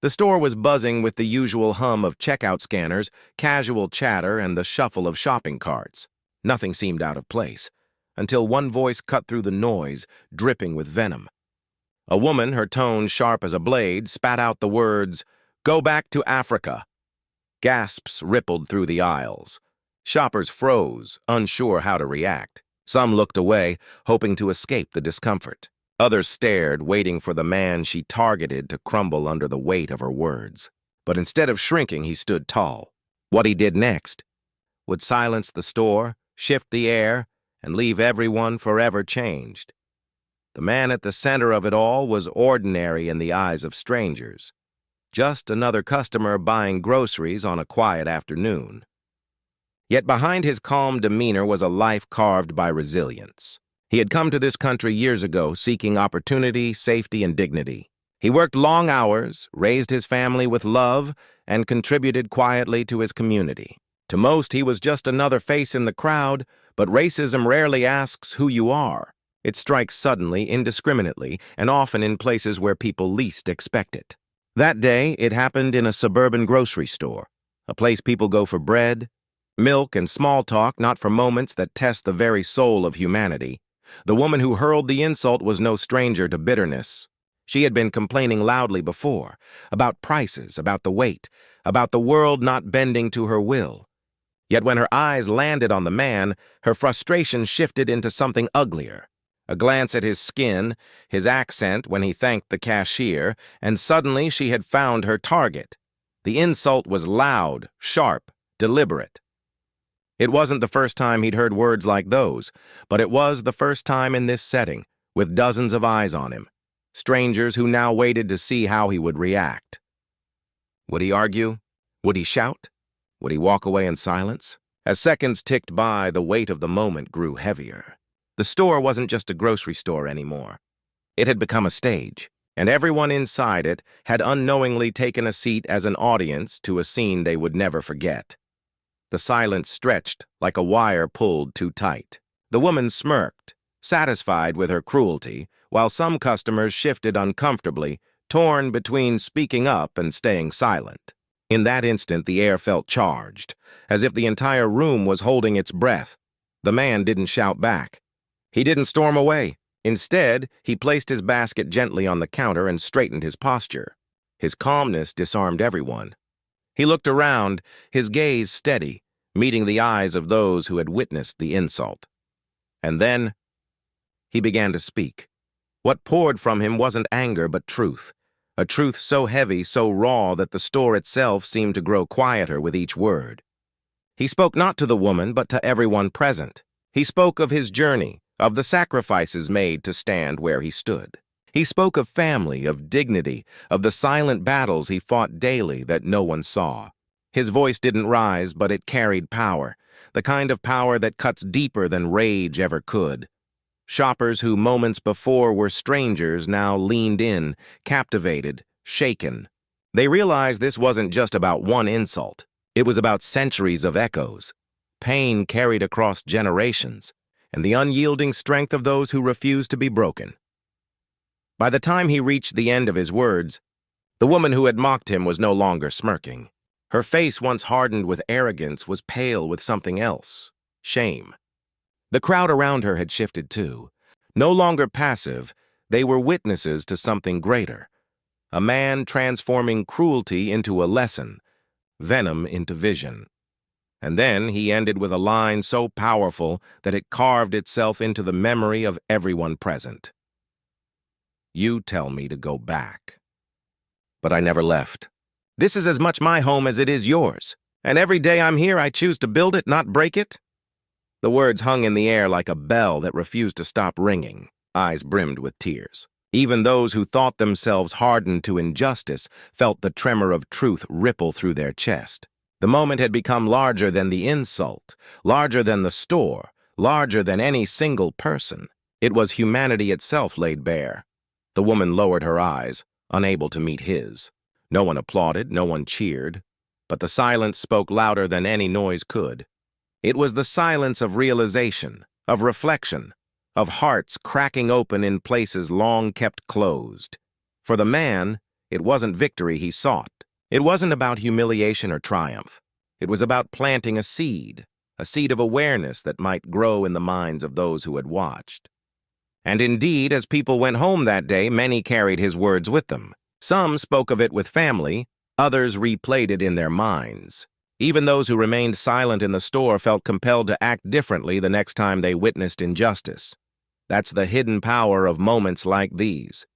The store was buzzing with the usual hum of checkout scanners, casual chatter, and the shuffle of shopping carts. Nothing seemed out of place, until one voice cut through the noise, dripping with venom. A woman, her tone sharp as a blade, spat out the words, "Go back to Africa." Gasps rippled through the aisles. Shoppers froze, unsure how to react. Some looked away, hoping to escape the discomfort. Others stared, waiting for the man she targeted to crumble under the weight of her words. But instead of shrinking, he stood tall. What he did next would silence the store, shift the air, and leave everyone forever changed. The man at the center of it all was ordinary in the eyes of strangers. Just another customer buying groceries on a quiet afternoon. Yet behind his calm demeanor was a life carved by resilience. He had come to this country years ago seeking opportunity, safety, and dignity. He worked long hours, raised his family with love, and contributed quietly to his community. To most, he was just another face in the crowd, but racism rarely asks who you are. It strikes suddenly, indiscriminately, and often in places where people least expect it. That day, it happened in a suburban grocery store, a place people go for bread, milk, and small talk, not for moments that test the very soul of humanity. The woman who hurled the insult was no stranger to bitterness. She had been complaining loudly before, about prices, about the wait, about the world not bending to her will. Yet when her eyes landed on the man, her frustration shifted into something uglier. A glance at his skin, his accent when he thanked the cashier, and suddenly she had found her target. The insult was loud, sharp, deliberate. It wasn't the first time he'd heard words like those, but it was the first time in this setting, with dozens of eyes on him, strangers who now waited to see how he would react. Would he argue? Would he shout? Would he walk away in silence? As seconds ticked by, the weight of the moment grew heavier. The store wasn't just a grocery store anymore. It had become a stage, and everyone inside it had unknowingly taken a seat as an audience to a scene they would never forget. The silence stretched like a wire pulled too tight. The woman smirked, satisfied with her cruelty, while some customers shifted uncomfortably, torn between speaking up and staying silent. In that instant, the air felt charged, as if the entire room was holding its breath. The man didn't shout back. He didn't storm away. Instead, he placed his basket gently on the counter and straightened his posture. His calmness disarmed everyone. He looked around, his gaze steady, meeting the eyes of those who had witnessed the insult. And then, he began to speak. What poured from him wasn't anger but truth, a truth so heavy, so raw that the store itself seemed to grow quieter with each word. He spoke not to the woman but to everyone present. He spoke of his journey, of the sacrifices made to stand where he stood. He spoke of family, of dignity, of the silent battles he fought daily that no one saw. His voice didn't rise, but it carried power, the kind of power that cuts deeper than rage ever could. Shoppers who moments before were strangers now leaned in, captivated, shaken. They realized this wasn't just about one insult. It was about centuries of echoes, pain carried across generations, and the unyielding strength of those who refused to be broken. By the time he reached the end of his words, the woman who had mocked him was no longer smirking. Her face, once hardened with arrogance, was pale with something else, shame. The crowd around her had shifted too. No longer passive, they were witnesses to something greater. A man transforming cruelty into a lesson, venom into vision. And then he ended with a line so powerful that it carved itself into the memory of everyone present. You tell me to go back. But I never left. This is as much my home as it is yours, and every day I'm here I choose to build it, not break it. The words hung in the air like a bell that refused to stop ringing. Eyes brimmed with tears. Even those who thought themselves hardened to injustice felt the tremor of truth ripple through their chest. The moment had become larger than the insult, larger than the store, larger than any single person. It was humanity itself laid bare. The woman lowered her eyes, unable to meet his. No one applauded, no one cheered, but the silence spoke louder than any noise could. It was the silence of realization, of reflection, of hearts cracking open in places long kept closed. For the man, It wasn't victory he sought. It wasn't about humiliation or triumph. It was about planting a seed of awareness that might grow in the minds of those who had watched. And indeed, as people went home that day, many carried his words with them. Some spoke of it with family, others replayed it in their minds. Even those who remained silent in the store felt compelled to act differently the next time they witnessed injustice. That's the hidden power of moments like these.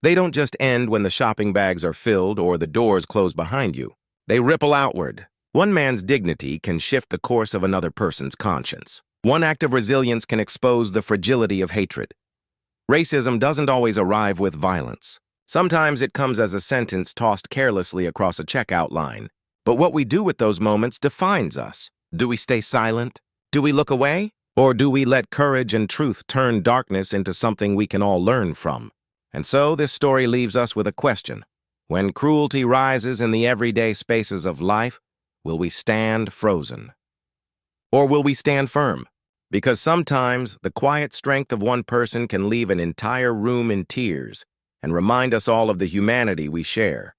They don't just end when the shopping bags are filled or the doors close behind you. They ripple outward. One man's dignity can shift the course of another person's conscience. One act of resilience can expose the fragility of hatred. Racism doesn't always arrive with violence. Sometimes it comes as a sentence tossed carelessly across a checkout line. But what we do with those moments defines us. Do we stay silent? Do we look away? Or do we let courage and truth turn darkness into something we can all learn from? And so this story leaves us with a question. When cruelty rises in the everyday spaces of life, will we stand frozen? Or will we stand firm? Because sometimes the quiet strength of one person can leave an entire room in tears and remind us all of the humanity we share.